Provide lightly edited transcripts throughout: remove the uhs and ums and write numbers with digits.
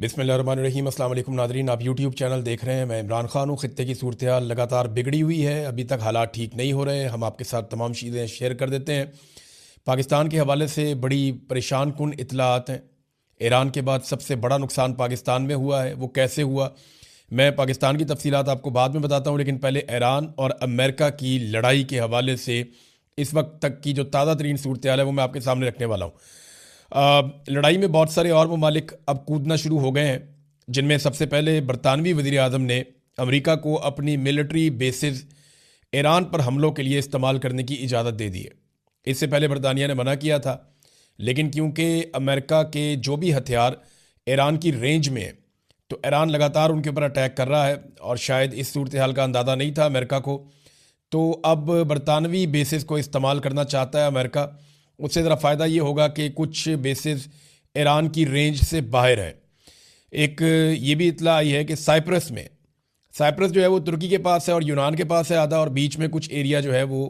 बिस्मिल्लाहिर्रहमानिर्रहीम। अस्सलाम वालेकुम नाज़रीन, आप यूट्यूब चैनल देख रहे हैं। मैं इमरान खान हूँ। ख़ित्ते की सूरत हाल लगातार बिगड़ी हुई है, अभी तक हालात ठीक नहीं हो रहे। हम आपके साथ तमाम चीज़ें शेयर कर देते हैं। पाकिस्तान के हवाले से बड़ी परेशान कुन इत्तलात हैं। ईरान के बाद सबसे बड़ा नुकसान पाकिस्तान में हुआ है, वो कैसे हुआ मैं पाकिस्तान की तफसीलात आपको बाद में बताता हूँ, लेकिन पहले ईरान और अमेरिका की लड़ाई के हवाले से इस वक्त तक की जो ताज़ा तरीन सूरत हाल है वो मैं आपके सामने रखने वाला हूँ। लड़ाई में बहुत सारे और ममालिक अब कूदना शुरू हो गए हैं, जिनमें सबसे पहले बरतानवी वज़ीर आज़म ने अमेरिका को अपनी मिलिट्री बेसिस ईरान पर हमलों के लिए इस्तेमाल करने की इजाज़त दे दी है। इससे पहले बरतानिया ने मना किया था, लेकिन क्योंकि अमेरिका के जो भी हथियार ईरान की रेंज में है, तो ईरान लगातार उनके ऊपर अटैक कर रहा है और शायद इस सूरत हाल का अंदाज़ा नहीं था अमेरिका को। तो अब बरतानवी बेसिस को इस्तेमाल करना चाहता है अमेरिका। उससे ज़रा फ़ायदा ये होगा कि कुछ बेसिस ईरान की रेंज से बाहर हैं। एक ये भी इतला आई है कि साइप्रस जो है वो तुर्की के पास है और यूनान के पास है आधा, और बीच में कुछ एरिया जो है वो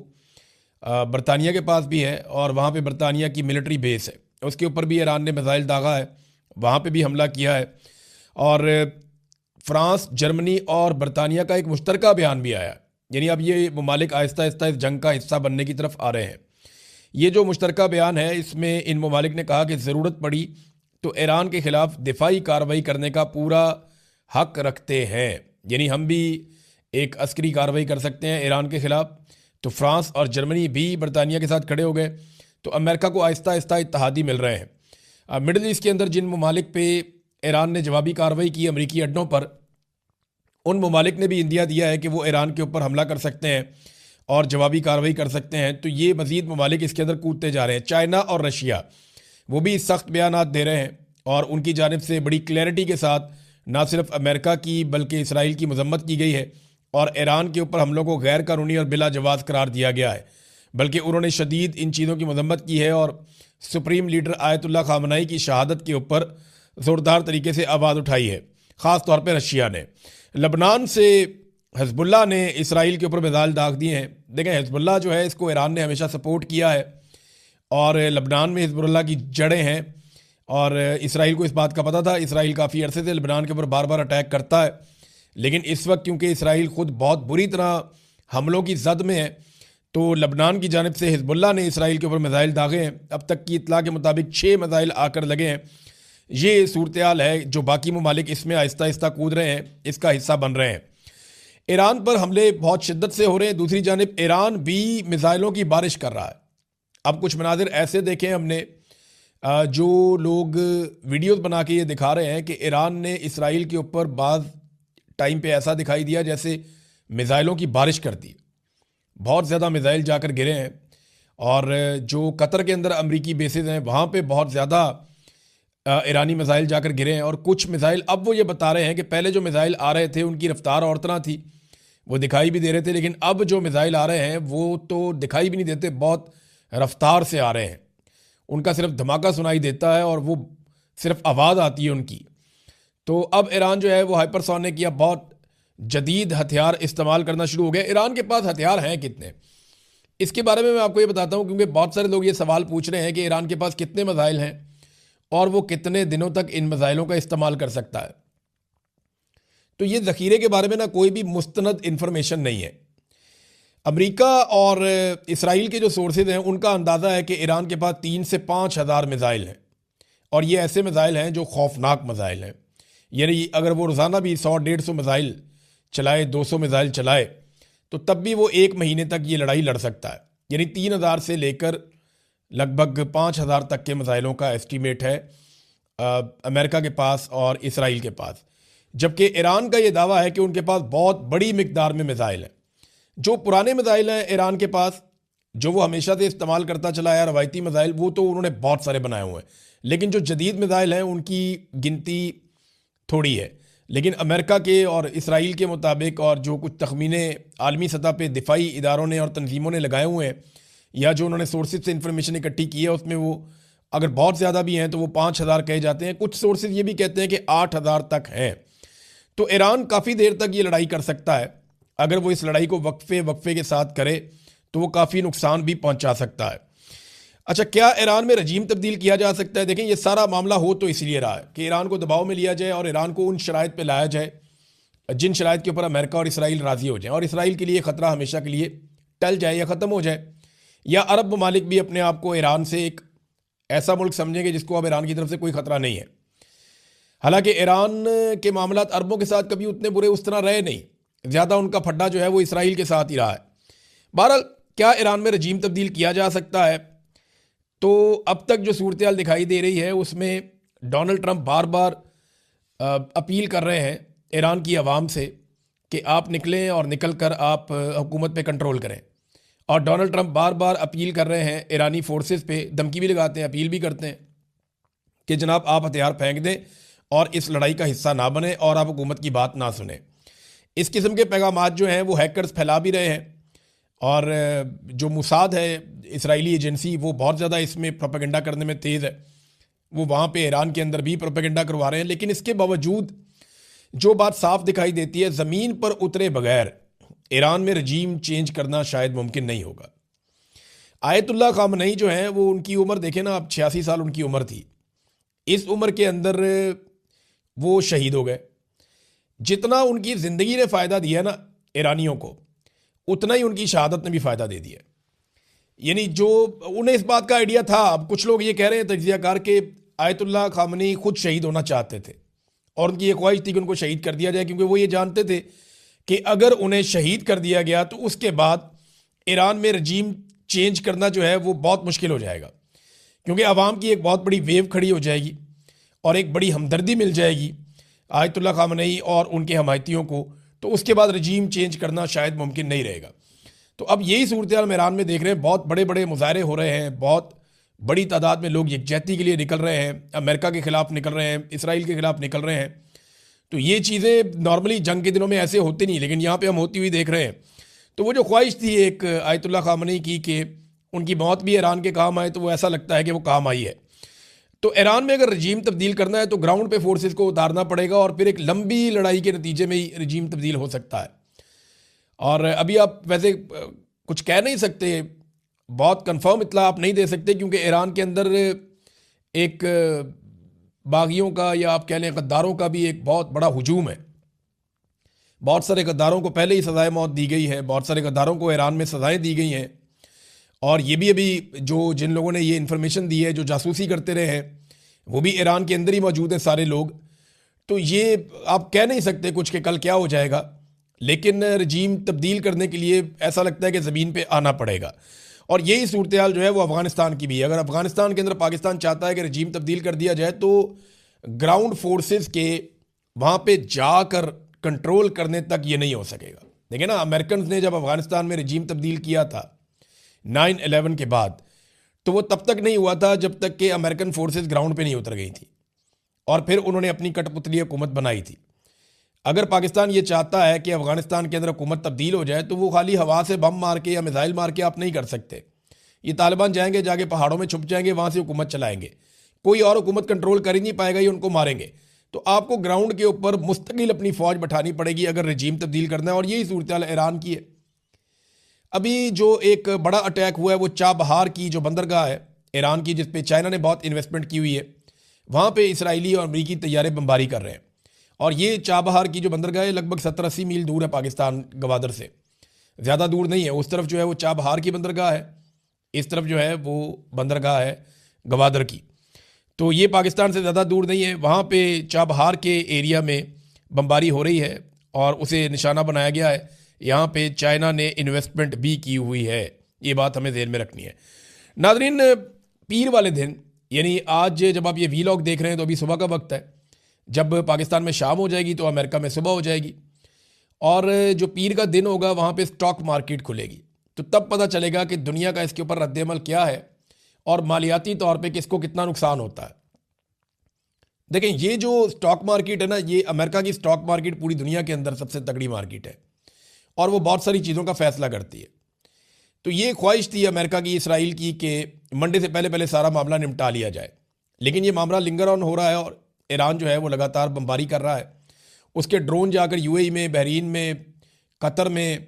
बरतानिया के पास भी है, और वहाँ पे बरतानिया की मिलिट्री बेस है। उसके ऊपर भी ईरान ने मिसाइल दागा है, वहाँ पे भी हमला किया है। और फ्रांस, जर्मनी और बरतानिया का एक मुश्तरका बयान भी आया, यानी अब ये ममालिक आहिस्ता आहिस्ता इस जंग का हिस्सा बनने की तरफ आ रहे हैं। ये जो मुश्तरका बयान है, इसमें इन ममालिक ने कहा कि ज़रूरत पड़ी तो ईरान के ख़िलाफ़ दिफाई कार्रवाई करने का पूरा हक रखते हैं, यानी हम भी एक अस्करी कार्रवाई कर सकते हैं ईरान के ख़िलाफ़। तो फ्रांस और जर्मनी भी बरतानिया के साथ खड़े हो गए, तो अमेरिका को आहिस्ता आहिस्ता इत्तहादी मिल रहे हैं। मिडल ईस्ट के अंदर जिन ममालिक पे ईरान ने जवाबी कार्रवाई की अमरीकी अड्डों पर, उन ममालिक ने भी इंदिया दिया है कि वो ईरान के ऊपर हमला कर सकते हैं और जवाबी कार्रवाई कर सकते हैं। तो ये मज़ीद ममालिक इसके अंदर कूदते जा रहे हैं। चाइना और रशिया वो भी सख्त बयानात दे रहे हैं, और उनकी जानिब से बड़ी क्लैरिटी के साथ ना सिर्फ अमेरिका की बल्कि इसराइल की मजम्मत की गई है, और ईरान के ऊपर हमलों को गैर कानूनी और बिला जवाज़ करार दिया गया है। बल्कि उन्होंने शदीद इन चीज़ों की मजम्मत की है और सुप्रीम लीडर आयतुल्ला खामनाई की शहादत के ऊपर ज़ोरदार तरीके से आवाज़ उठाई है। ख़ास तौर पर रशिया ने, लबनान से हिजबुल्लाह ने इसराइल के ऊपर मिसाइल दाग दिए हैं। देखें, हिजबुल्लाह जो है इसको ईरान ने हमेशा सपोर्ट किया है, और लबनान में हिजबुल्लाह की जड़ें हैं, और इसराइल को इस बात का पता था। इसराइल काफ़ी अरसे से लबनान के ऊपर बार बार अटैक करता है, लेकिन इस वक्त क्योंकि इसराइल खुद बहुत बुरी तरह हमलों की जद में है, तो लबनान की जानिब से हिजबुल्लाह ने इसराइल के ऊपर मिसाइल दागे हैं। अब तक की इतला के मुताबिक 6 मिसाइल आकर लगे हैं। ये सूरत हाल है जो बाकी ममालिक इसमें आहिस्ता आहिस्ता कूद रहे हैं, इसका हिस्सा बन रहे हैं। ईरान पर हमले बहुत शिद्दत से हो रहे हैं। दूसरी जानिब ईरान भी मिसाइलों की बारिश कर रहा है। अब कुछ मनाजिर ऐसे देखे हमने, जो लोग वीडियोस बना के ये दिखा रहे हैं कि ईरान ने इसराइल के ऊपर बाज़ टाइम पे ऐसा दिखाई दिया जैसे मिसाइलों की बारिश कर दी। बहुत ज़्यादा मिसाइल जाकर गिरे हैं, और जो कतर के अंदर अमरीकी बेसिस हैं वहाँ पे बहुत ज़्यादा ईरानी मिसाइल जाकर गिरे हैं। और कुछ मिसाइल अब वो ये बता रहे हैं कि पहले जो मिसाइल आ रहे थे उनकी रफ्तार और तरह थी, वो दिखाई भी दे रहे थे, लेकिन अब जो मिसाइल आ रहे हैं वो तो दिखाई भी नहीं देते, बहुत रफ्तार से आ रहे हैं। उनका सिर्फ धमाका सुनाई देता है और वो सिर्फ आवाज़ आती है उनकी। तो अब ईरान जो है वो हाइपरसोनिक या बहुत जदीद हथियार इस्तेमाल करना शुरू हो गया। ईरान के पास हथियार हैं कितने, इसके बारे में मैं आपको ये बताता हूँ, क्योंकि बहुत सारे लोग ये सवाल पूछ रहे हैं कि ईरान के पास कितने मिसाइल हैं और वो कितने दिनों तक इन मिसाइलों का इस्तेमाल कर सकता है। तो ये ज़ख़ीरे के बारे में ना कोई भी मुस्तनद इन्फॉर्मेशन नहीं है। अमेरिका और इसराइल के जो सोर्सेज हैं उनका अंदाज़ा है कि ईरान के पास 3 से 5 हज़ार मिसाइल हैं, और ये ऐसे मिसाइल हैं जो खौफनाक मिसाइल हैं। यानी अगर वो रोज़ाना भी 100-150 मिसाइल चलाए, 200 मिसाइल चलाए, तो तब भी वो 1 महीने तक ये लड़ाई लड़ सकता है। यानी 3,000 से लेकर लगभग 5,000 तक के मिसाइलों का एस्टीमेट है अमेरिका के पास और इसराइल के पास। जबकि ईरान का ये दावा है कि उनके पास बहुत बड़ी मिकदार में मिसाइल हैं। जो पुराने मिसाइल हैं ईरान के पास, जो वो हमेशा से इस्तेमाल करता चला है, रवायती मिसाइल, वो तो उन्होंने बहुत सारे बनाए हुए हैं। लेकिन जो जदीद मिसाइल हैं उनकी गिनती थोड़ी है। लेकिन अमेरिका के और इसराइल के मुताबिक, और जो कुछ तखमीने आलमी सतह पे दिफाई इदारों ने और तंजीमों ने लगाए हुए हैं, या जो उन्होंने सोर्सेज से इंफॉर्मेशन इकट्ठी की है, उसमें वो अगर बहुत ज़्यादा भी हैं तो वो 5,000 कहे जाते हैं। कुछ सोर्सेज ये भी कहते हैं कि 8,000 तक हैं। तो ईरान काफ़ी देर तक ये लड़ाई कर सकता है। अगर वो इस लड़ाई को वक्फे के साथ करे तो वो काफ़ी नुकसान भी पहुंचा सकता है। अच्छा, क्या ईरान में रजीम तब्दील किया जा सकता है? देखें, ये सारा मामला हो तो इसलिए रहा है कि ईरान को दबाव में लिया जाए और ईरान को उन शराइत पे लाया जाए जिन शराइत के ऊपर अमेरिका और इसराइल राज़ी हो जाए और इसराइल के लिए ख़तरा हमेशा के लिए टल जाए या ख़त्म हो जाए, या अरब ममालिक भी अपने आप को ईरान से एक ऐसा मुल्क समझेंगे जिसको अब ईरान की तरफ से कोई ख़तरा नहीं है। हालांकि ईरान के मामला अरबों के साथ कभी उतने बुरे उस तरह रहे नहीं, ज़्यादा उनका फड्डा जो है वो इसराइल के साथ ही रहा है। बहरहाल, क्या ईरान में रजीम तब्दील किया जा सकता है? तो अब तक जो सूरत हाल दिखाई दे रही है उसमें डोनाल्ड ट्रंप बार बार अपील कर रहे हैं ईरान की आवाम से कि आप निकलें और निकल कर आप हुकूमत पे कंट्रोल करें। और डोनाल्ड ट्रंप बार बार अपील कर रहे हैं ईरानी फोर्सेस पे, धमकी भी लगाते हैं, अपील भी करते हैं कि जनाब आप हथियार फेंक दें और इस लड़ाई का हिस्सा ना बने और आप हुकूमत की बात ना सुने। इस किस्म के पैगामात जो हैं वो हैकर्स फैला भी रहे हैं और जो मुसाद है इसराइली एजेंसी वो बहुत ज़्यादा इसमें प्रोपेगेंडा करने में तेज़ है। वो वहाँ पे ईरान के अंदर भी प्रोपेगेंडा करवा रहे हैं, लेकिन इसके बावजूद जो बात साफ दिखाई देती है, ज़मीन पर उतरे बगैर ईरान में रजीम चेंज करना शायद मुमकिन नहीं होगा। आयतुल्लाह ख़ामनई जो हैं वो, उनकी उम्र देखें ना, अब 86 साल उनकी उम्र थी। इस उम्र के अंदर वो शहीद हो गए। जितना उनकी ज़िंदगी ने फ़ायदा दिया ना ईरानियों को, उतना ही उनकी शहादत ने भी फ़ायदा दे दिया। यानी जो उन्हें इस बात का आइडिया था, अब कुछ लोग ये कह रहे हैं तज्ज़ियाकार के आयतुल्लाह ख़ामनई खुद शहीद होना चाहते थे और उनकी ये ख्वाहिश थी कि उनको शहीद कर दिया जाए, क्योंकि वो ये जानते थे कि अगर उन्हें शहीद कर दिया गया तो उसके बाद ईरान में रजीम चेंज करना जो है वो बहुत मुश्किल हो जाएगा, क्योंकि आवाम की एक बहुत बड़ी वेव खड़ी हो जाएगी और एक बड़ी हमदर्दी मिल जाएगी आयतुल्लाह ख़ामनई और उनके हमायतियों को। तो उसके बाद रजीम चेंज करना शायद मुमकिन नहीं रहेगा। तो अब यही सूरत हाल हम ईरान में देख रहे हैं। बहुत बड़े बड़े मुजाहरे हो रहे हैं, बहुत बड़ी तादाद में लोग यकजहती के लिए निकल रहे हैं, अमेरिका के ख़िलाफ़ निकल रहे हैं, इसराइल के ख़िलाफ़ निकल रहे हैं। तो ये चीज़ें नॉर्मली जंग के दिनों में ऐसे होती नहीं, लेकिन यहाँ पे हम होती हुई देख रहे हैं। तो वो जो ख्वाहिश थी एक आयतुल्लाह ख़ामनई की कि उनकी मौत भी ईरान के काम आए, तो वो ऐसा लगता है कि वो काम आई है। तो ईरान में अगर रजीम तब्दील करना है तो ग्राउंड पे फोर्सेस को उतारना पड़ेगा और फिर एक लंबी लड़ाई के नतीजे में ही रजीम तब्दील हो सकता है। और अभी आप वैसे कुछ कह नहीं सकते, बहुत कंफर्म इत्तला आप नहीं दे सकते, क्योंकि ईरान के अंदर एक बागियों का या आप कह लें गद्दारों का भी एक बहुत बड़ा हुजूम है। बहुत सारे गद्दारों को पहले ही सज़ाए मौत दी गई है, बहुत सारे गद्दारों को ईरान में सज़ाएँ दी गई हैं। और ये भी अभी जो जिन लोगों ने ये इन्फॉर्मेशन दी है, जो जासूसी करते रहे हैं, वो भी ईरान के अंदर ही मौजूद हैं सारे लोग। तो ये आप कह नहीं सकते कुछ कि कल क्या हो जाएगा, लेकिन रजीम तब्दील करने के लिए ऐसा लगता है कि ज़मीन पे आना पड़ेगा। और यही सूरत हाल जो है वो अफ़गानिस्तान की भी है। अगर अफ़गानिस्तान के अंदर पाकिस्तान चाहता है कि रजीम तब्दील कर दिया जाए तो ग्राउंड फोर्सेस के वहाँ पे जाकर कंट्रोल करने तक ये नहीं हो सकेगा। देखिए ना, अमेरिकन ने जब अफ़गानिस्तान में रजीम तब्दील किया था 9/11 के बाद, तो वो तब तक नहीं हुआ था जब तक कि अमेरिकन फोर्सेस ग्राउंड पे नहीं उतर गई थी और फिर उन्होंने अपनी कठपुतली हुकूमत बनाई थी। अगर पाकिस्तान ये चाहता है कि अफ़गानिस्तान के अंदर हुकूमत तब्दील हो जाए तो वो खाली हवा से बम मार के या मिसाइल मार के आप नहीं कर सकते। ये तालिबान जाएंगे, जाके पहाड़ों में छुप जाएंगे, वहाँ से हुकूमत चलाएंगे, कोई और हुकूमत कंट्रोल कर ही नहीं पाएगा, ये उनको मारेंगे। तो आपको ग्राउंड के ऊपर मुस्तकिल अपनी फ़ौज बैठानी पड़ेगी अगर रजीम तब्दील करना है। और यही सूरत हाल ईरान की है। अभी जो एक बड़ा अटैक हुआ है वो चाबहार की जो बंदरगाह है ईरान की, जिस पे चाइना ने बहुत इन्वेस्टमेंट की हुई है, वहाँ पे इसराइली और अमरीकी तैयारे बमबारी कर रहे हैं। और ये चाबहार की जो बंदरगाह है लगभग 70-80 मील दूर है पाकिस्तान गवादर से, ज़्यादा दूर नहीं है। उस तरफ जो है वो चाबहार की बंदरगाह है, इस तरफ जो है वो बंदरगाह है गवादर की। तो ये पाकिस्तान से ज़्यादा दूर नहीं है। वहाँ पे चाबहार के एरिया में बमबारी हो रही है और उसे निशाना बनाया गया है। यहाँ पे चाइना ने इन्वेस्टमेंट भी की हुई है, ये बात हमें ध्यान में रखनी है। नादरीन, पीर वाले दिन यानी आज जब आप ये वीलॉग देख रहे हैं तो अभी सुबह का वक्त है। जब पाकिस्तान में शाम हो जाएगी तो अमेरिका में सुबह हो जाएगी और जो पीर का दिन होगा वहाँ पे स्टॉक मार्केट खुलेगी। तो तब पता चलेगा कि दुनिया का इसके ऊपर रद्द-ए-अमल क्या है और मालियाती तौर पे किसको कितना नुकसान होता है। देखें, ये जो स्टॉक मार्केट है ना, ये अमेरिका की स्टॉक मार्केट पूरी दुनिया के अंदर सबसे तगड़ी मार्केट है और वो बहुत सारी चीज़ों का फैसला करती है। तो ये ख्वाहिश थी अमेरिका की, इसराइल की, कि मंडे से पहले पहले सारा मामला निपटा लिया जाए। लेकिन ये मामला लिंगर ऑन हो रहा है और ईरान जो है वो लगातार बमबारी कर रहा है। उसके ड्रोन जाकर यूएई में, बहरीन में, कतर में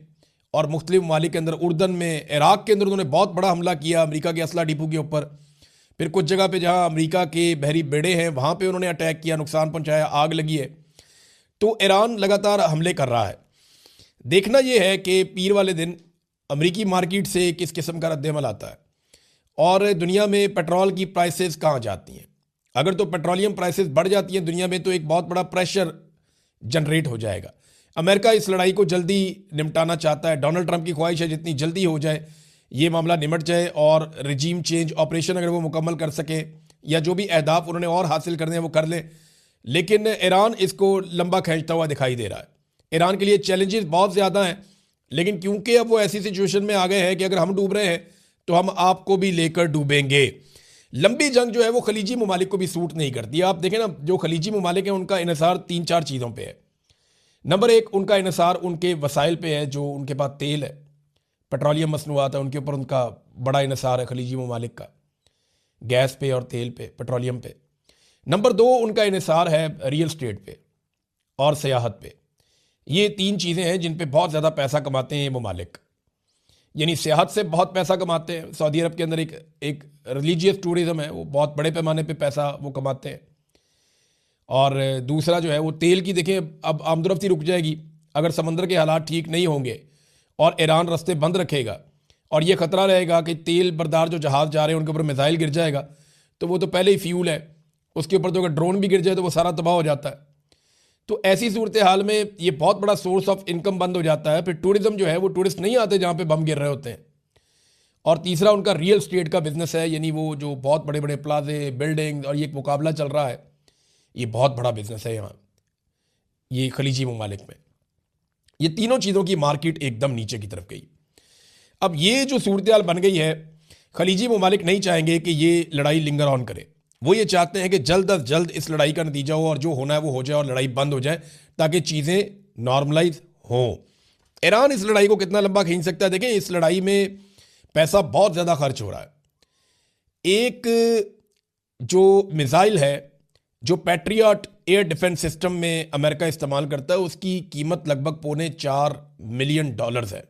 और मुख्तलिफ ममालिक के अंदर, उर्दन में, इराक के अंदर उन्होंने बहुत बड़ा हमला किया अमेरिका के असला डिपो के ऊपर। फिर कुछ जगह पे जहाँ अमेरिका के बहरी बेड़े हैं वहाँ पे उन्होंने अटैक किया, नुकसान पहुँचाया, आग लगी है। तो ईरान लगातार हमले कर रहा है। देखना यह है कि पीर वाले दिन अमेरिकी मार्केट से किस किस्म का रद्द-ए-अमल आता है और दुनिया में पेट्रोल की प्राइसेस कहाँ जाती हैं। अगर तो पेट्रोलियम प्राइसेस बढ़ जाती हैं दुनिया में तो एक बहुत बड़ा प्रेशर जनरेट हो जाएगा। अमेरिका इस लड़ाई को जल्दी निपटाना चाहता है। डोनाल्ड ट्रंप की ख्वाहिश है जितनी जल्दी हो जाए ये मामला निमट जाए और रजीम चेंज ऑपरेशन अगर वो मुकम्मल कर सके या जो भी अहदाफ उन्होंने और हासिल करने हैं वो कर लें। लेकिन ईरान इसको लंबा खींचता हुआ दिखाई दे रहा है। ईरान के लिए चैलेंजेस बहुत ज़्यादा हैं, लेकिन क्योंकि अब वो ऐसी सिचुएशन में आ गए हैं कि अगर हम डूब रहे हैं तो हम आपको भी लेकर डूबेंगे। लंबी जंग जो है वो खलीजी ममालिक को भी सूट नहीं करती। आप देखें ना, जो खलीजी ममालिक हैं उनका इन्हिसार 3-4 चीज़ों पे है। नंबर 1, उनका इन्हिसार उनके वसाइल पे है, जो उनके पास तेल है, पेट्रोलियम मसनूआत है, उनके ऊपर उनका बड़ा इन्हिसार है खलीजी ममालिक का, गैस पे और तेल पे, पेट्रोलियम पे। नंबर 2, उनका इन्हिसार है रियल स्टेट पे और सियाहत पे। ये 3 चीज़ें हैं जिन पे बहुत ज़्यादा पैसा कमाते हैं ये ममालिक। यानी सियाहत से बहुत पैसा कमाते हैं। सऊदी अरब के अंदर एक रिलीजियस टूरिज़्म है, वो बहुत बड़े पैमाने पे पैसा वो कमाते हैं। और दूसरा जो है वो तेल की, देखें अब आमदरफ्ती रुक जाएगी अगर समंदर के हालात ठीक नहीं होंगे और ईरान रास्ते बंद रखेगा और ये ख़तरा रहेगा कि तेल बरदार जो जहाज़ जा रहे हैं उनके ऊपर मिसाइल गिर जाएगा, तो वो तो पहले ही फ्यूल है, उसके ऊपर तो अगर ड्रोन भी गिर जाए तो वो सारा तबाह हो जाता है। तो ऐसी सूरत हाल में ये बहुत बड़ा सोर्स ऑफ इनकम बंद हो जाता है। फिर टूरिज़्म जो है वो टूरिस्ट नहीं आते जहाँ पे बम गिर रहे होते हैं। और तीसरा उनका रियल स्टेट का बिजनेस है, यानी वो जो बहुत बड़े बड़े प्लाजे, बिल्डिंग और ये एक मुकाबला चल रहा है, ये बहुत बड़ा बिजनेस है यहाँ ये खलीजी ममालिक में। ये तीनों चीज़ों की मार्केट एकदम नीचे की तरफ गई। अब ये जो सूरत हाल बन गई है, खलीजी ममालिक नहीं चाहेंगे कि ये लड़ाई लिंगर ऑन करे। वो ये चाहते हैं कि जल्द अज जल्द इस लड़ाई का नतीजा हो और जो होना है वो हो जाए और लड़ाई बंद हो जाए ताकि चीज़ें नॉर्मलाइज हों। ईरान इस लड़ाई को कितना लंबा खींच सकता है? देखें, इस लड़ाई में पैसा बहुत ज़्यादा खर्च हो रहा है। एक जो मिसाइल है, जो पैट्रियट एयर डिफेंस सिस्टम में अमेरिका इस्तेमाल करता है, उसकी कीमत लगभग $4 मिलियन है।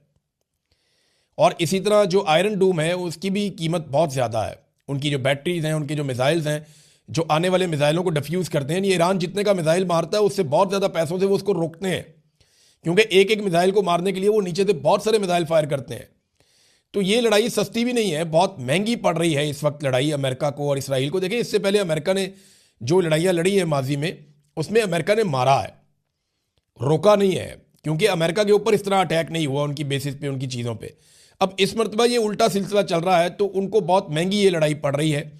और इसी तरह जो आयरन डूम है उसकी भी कीमत बहुत ज़्यादा है। उनकी जो बैटरीज हैं, उनके जो मिसाइल्स हैं, जो आने वाले मिसाइलों को डिफ्यूज़ करते हैं, ये ईरान जितने का मिसाइल मारता है उससे बहुत ज़्यादा पैसों से वो उसको रोकते हैं, क्योंकि एक एक मिसाइल को मारने के लिए वो नीचे से बहुत सारे मिसाइल फायर करते हैं। तो ये लड़ाई सस्ती भी नहीं है, बहुत महंगी पड़ रही है इस वक्त लड़ाई अमेरिका को और इसराइल को। देखिए, इससे पहले अमेरिका ने जो लड़ाइयाँ लड़ी है माजी में, उसमें अमेरिका ने मारा है, रोका नहीं है, क्योंकि अमेरिका के ऊपर इस तरह अटैक नहीं हुआ उनकी बेसिस पे, उनकी चीज़ों पे। अब इस मरतबा ये उल्टा सिलसिला चल रहा है, तो उनको बहुत महंगी ये लड़ाई पड़ रही है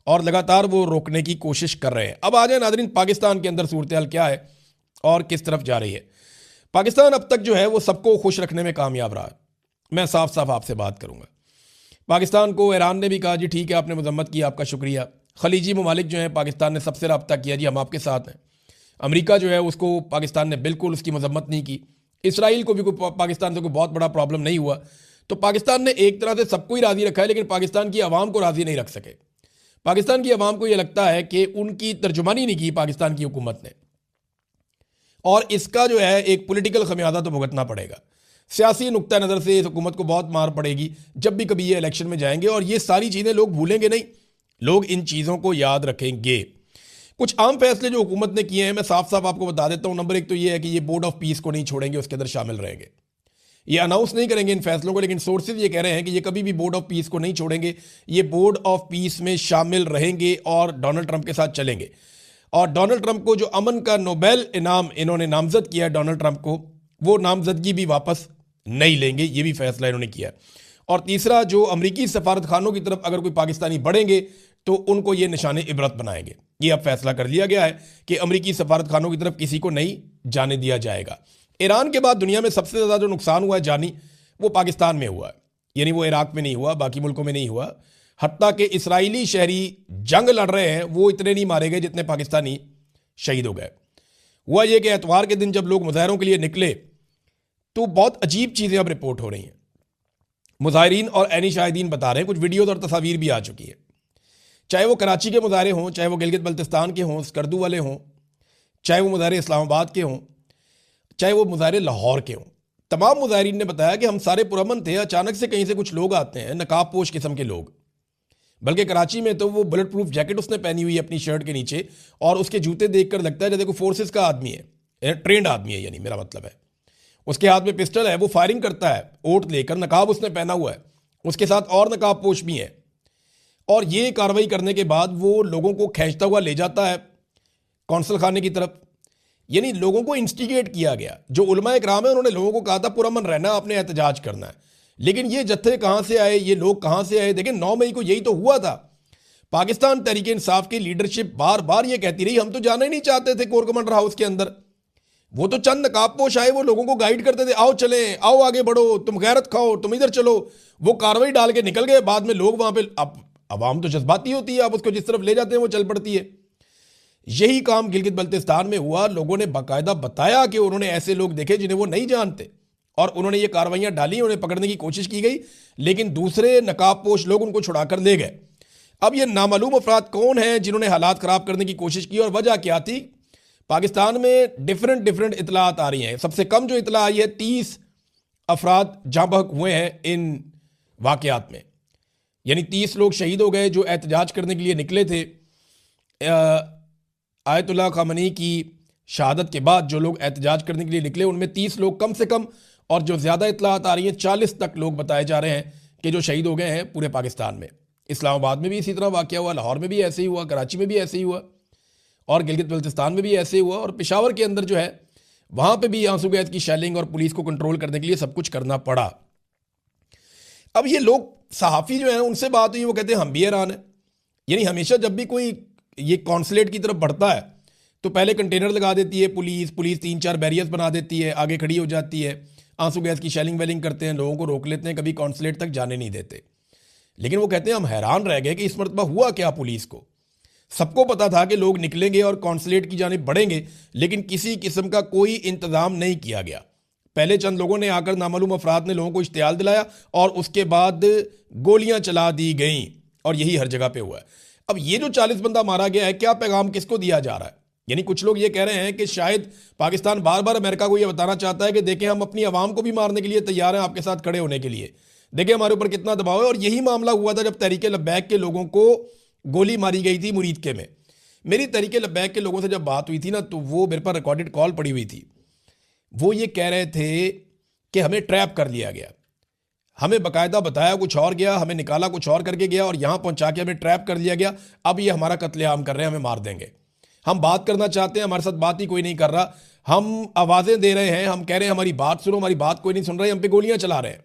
और लगातार वो रोकने की कोशिश कर रहे हैं। अब आ जाए नाज़रीन, पाकिस्तान के अंदर सूरत हाल क्या है और किस तरफ जा रही है। पाकिस्तान अब तक जो है वो सबको खुश रखने में कामयाब रहा है। मैं साफ साफ आपसे बात करूँगा। पाकिस्तान को ईरान ने भी कहा जी ठीक है, आपने मजम्मत की, आपका शुक्रिया। खलीजी ममालिक जो हैं, पाकिस्तान ने सबसे रब्ता किया, जी हम आपके साथ हैं। अमेरिका जो है उसको पाकिस्तान ने बिल्कुल उसकी मजम्मत नहीं की। इसराइल को भी कोई पाकिस्तान से कोई बहुत बड़ा प्रॉब्लम नहीं हुआ। तो पाकिस्तान ने एक तरह से सबको ही राज़ी रखा है, लेकिन पाकिस्तान की आवाम को राज़ी नहीं रख सके। पाकिस्तान की आवाम को यह लगता है कि उनकी तर्जुमानी नहीं की पाकिस्तान की हुकूमत ने, और इसका जो है एक पॉलिटिकल खमियाजा तो भुगतना पड़ेगा। सियासी नुक्ता नज़र से इस हुकूमत को बहुत मार पड़ेगी जब भी कभी ये इलेक्शन में जाएंगे, और ये सारी चीज़ें लोग भूलेंगे नहीं, लोग इन चीज़ों को याद रखेंगे। कुछ आम फैसले जो हुकूमत ने किए हैं, मैं साफ साफ आपको बता देता हूँ। नंबर 1 तो ये है कि ये बोर्ड ऑफ पीस को नहीं छोड़ेंगे, उसके अंदर शामिल रहेंगे। ये अनाउंस नहीं करेंगे इन फैसलों को, लेकिन सोर्सेज ये कह रहे हैं कि ये कभी भी बोर्ड ऑफ पीस को नहीं छोड़ेंगे, ये बोर्ड ऑफ पीस में शामिल रहेंगे और डोनाल्ड ट्रंप के साथ चलेंगे। और डोनाल्ड ट्रंप को जो अमन का नोबेल इनाम इन्होंने नामजद किया है डोनाल्ड ट्रंप को, वो नामजदगी भी वापस नहीं लेंगे, ये भी फैसला इन्होंने किया। और तीसरा, जो अमरीकी सफारत खानों की तरफ अगर कोई पाकिस्तानी बढ़ेंगे तो उनको ये निशाने इबरत बनाएंगे। ये अब फैसला कर लिया गया है कि अमरीकी सफारत खानों की तरफ किसी को नहीं जाने दिया जाएगा। ईरान के बाद दुनिया में सबसे ज़्यादा जो नुकसान हुआ है जानी, वो पाकिस्तान में हुआ है। यानी वो इराक में नहीं हुआ, बाकी मुल्कों में नहीं हुआ। हत्ता कि इसराइली शहरी जंग लड़ रहे हैं वो इतने नहीं मारे गए जितने पाकिस्तानी शहीद हो गए। हुआ ये कि एतवार के दिन जब लोग मुजाहरों के लिए निकले तो बहुत अजीब चीज़ें अब रिपोर्ट हो रही हैं। मुजाहिरीन और ऐनी शाहिदीन बता रहे हैं, कुछ वीडियोज़ और तस्वीर भी आ चुकी है, चाहे वो कराची के मुजाहरे हों, चाहे वो गिलगित बल्तिस्तान के हों, स्कर्दू वाले हों, चाहे वो मुजाहरे इस्लामाबाद के हों, चाहे वो मुजाहरे लाहौर के हों, तमाम मुजाहिरीन ने बताया कि हम सारे पुरअमन थे, अचानक से कहीं से कुछ लोग आते हैं, नकाबपोश किस्म के लोग। बल्कि कराची में तो वो बुलेट प्रूफ जैकेट उसने पहनी हुई है अपनी शर्ट के नीचे, और उसके जूते देखकर लगता है जैसे कोई फोर्सेस का आदमी है, ट्रेंड आदमी है, यानी मेरा मतलब है। उसके हाथ में पिस्टल है, वो फायरिंग करता है ओट लेकर, नकाब उसने पहना हुआ है, उसके साथ और नकाबपोश भी हैं। और ये कार्रवाई करने के बाद वो लोगों को खींचता हुआ ले जाता है कौंसल खाने की तरफ। यानी लोगों को इंस्टिगेट किया गया। जो उलमा इकराम है उन्होंने लोगों को कहा था पुरअमन रहना, आपने एहतजाज करना है। लेकिन ये जत्थे कहाँ से आए, ये लोग कहाँ से आए? देखिए 9 मई को यही तो हुआ था। पाकिस्तान तहरीक इंसाफ की लीडरशिप बार बार ये कहती रही हम तो जाना ही नहीं चाहते थे कोर कमांडर हाउस के अंदर। वो तो चंद नकाबपोश आए, वो लोगों को गाइड करते थे, आओ चले, आओ आगे बढ़ो, तुम गैरत खाओ, तुम इधर चलो। वो कार्रवाई डाल के निकल गए। बाद में लोग वहां पे, अब अवाम तो जज्बाती होती है, आप उसको जिस तरफ ले जाते हैं वो चल पड़ती है। यही काम गिलगित बल्तिस्तान में हुआ। लोगों ने बाकायदा बताया कि उन्होंने ऐसे लोग देखे जिन्हें वो नहीं जानते, और उन्होंने ये कार्रवाइयां डाली, उन्हें पकड़ने की कोशिश की गई, लेकिन दूसरे नकाबपोश लोग उनको छुड़ाकर ले गए। अब ये नामालूम अफराद कौन हैं जिन्होंने हालात खराब करने की कोशिश की, और वजह क्या थी? पाकिस्तान में डिफरेंट इतलात आ रही हैं। सबसे कम जो इतला आई है, 30 अफराद जाँ बहक हुए हैं इन वाकयात में, यानी 30 लोग शहीद हो गए जो एहतजाज करने के लिए निकले थे। आयतुल्लाह खामनी की शहादत के बाद जो लोग एहतजाज करने के लिए निकले उनमें 30 लोग कम से कम, और जो ज़्यादा इतलात आ रही हैं 40 तक लोग बताए जा रहे हैं कि जो शहीद हो गए हैं पूरे पाकिस्तान में। इस्लामाबाद में भी इसी तरह वाक़या हुआ, लाहौर में भी ऐसे ही हुआ, कराची में भी ऐसे ही हुआ, और गिलगित बल्तिस्तान में भी ऐसे ही हुआ, और पेशावर के अंदर जो है वहाँ पर भी आंसू गैस की शेलिंग और पुलिस को कंट्रोल करने के लिए सब कुछ करना पड़ा। अब ये लोग सहाफ़ी जो हैं उनसे बात हुई, वो कहते हैं हम भी हैरान हैं। यानी हमेशा जब भी कोई ये कॉन्सुलेट की तरफ बढ़ता है तो पहले कंटेनर लगा देती है पुलिस 3-4 बैरियर्स बना देती है, आगे खड़ी हो जाती है, आंसू गैस की शेलिंग वेलिंग करते हैं, लोगों को रोक लेते हैं, कभी कॉन्सुलेट तक जाने नहीं देते। लेकिन वो कहते हैं हम हैरान रह गए कि इस मरतबा हुआ क्या पुलिस को। सबको पता था कि लोग निकलेंगे और कॉन्सुलेट की जानिब बढ़ेंगे, लेकिन किसी किस्म का कोई इंतजाम नहीं किया गया। पहले चंद लोगों ने आकर, नामालूम अफराद ने लोगों को इश्तियाल दिलाया, और उसके बाद गोलियां चला दी गई, और यही हर जगह पे हुआ है। अब ये जो 40 बंदा मारा गया है, क्या पैगाम किसको दिया जा रहा है? यानी कुछ लोग ये कह रहे हैं कि शायद पाकिस्तान बार बार अमेरिका को ये बताना चाहता है कि देखें हम अपनी आवाम को भी मारने के लिए तैयार हैं, आपके साथ खड़े होने के लिए, देखें हमारे ऊपर कितना दबाव है। और यही मामला हुआ था जब तहरीक लब्बैक के लोगों को गोली मारी गई थी मुरीदके में। मेरी तहरीक लब्बैक के लोगों से जब बात हुई थी ना, तो वो मेरे पर रिकॉर्डेड कॉल पड़ी हुई थी। वो ये कह रहे थे कि हमें ट्रैप कर लिया गया, हमें बाकायदा बताया कुछ और गया, हमें निकाला कुछ और करके गया, और यहां पहुंचा के हमें ट्रैप कर लिया गया। अब ये हमारा कत्लेआम कर रहे हैं, हमें मार देंगे। हम बात करना चाहते हैं, हमारे साथ बात ही कोई नहीं कर रहा। हम आवाजें दे रहे हैं, हम कह रहे हैं हमारी बात सुनो, हमारी बात कोई नहीं सुन रहा है, हम पे गोलियां चला रहे हैं।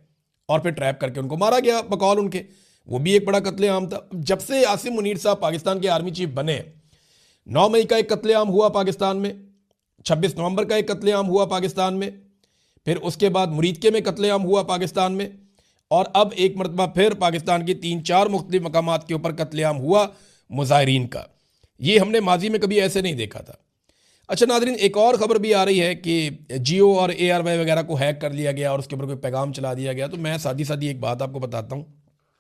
और फिर ट्रैप करके उनको मारा गया बकौल उनके। वो भी एक बड़ा कत्लेआम था। जब से आसिम मुनीर साहब पाकिस्तान के आर्मी चीफ बने, 9 मई का एक कत्लेआम हुआ पाकिस्तान में, 26 नवंबर का एक कत्लेआम हुआ पाकिस्तान में, फिर उसके बाद मुरीदके में कत्लेआम हुआ पाकिस्तान में, और अब एक मरतबा फिर पाकिस्तान की 3-4 मुख्तलिफ मकामात के ऊपर कत्लेआम हुआ मुजाहिरीन का। ये हमने माजी में कभी ऐसे नहीं देखा था। अच्छा नाज़रीन, एक और ख़बर भी आ रही है कि जियो और ARY वगैरह को हैक कर लिया गया और उसके ऊपर कोई पैगाम चला दिया गया। तो मैं सादी एक बात आपको बताता हूँ।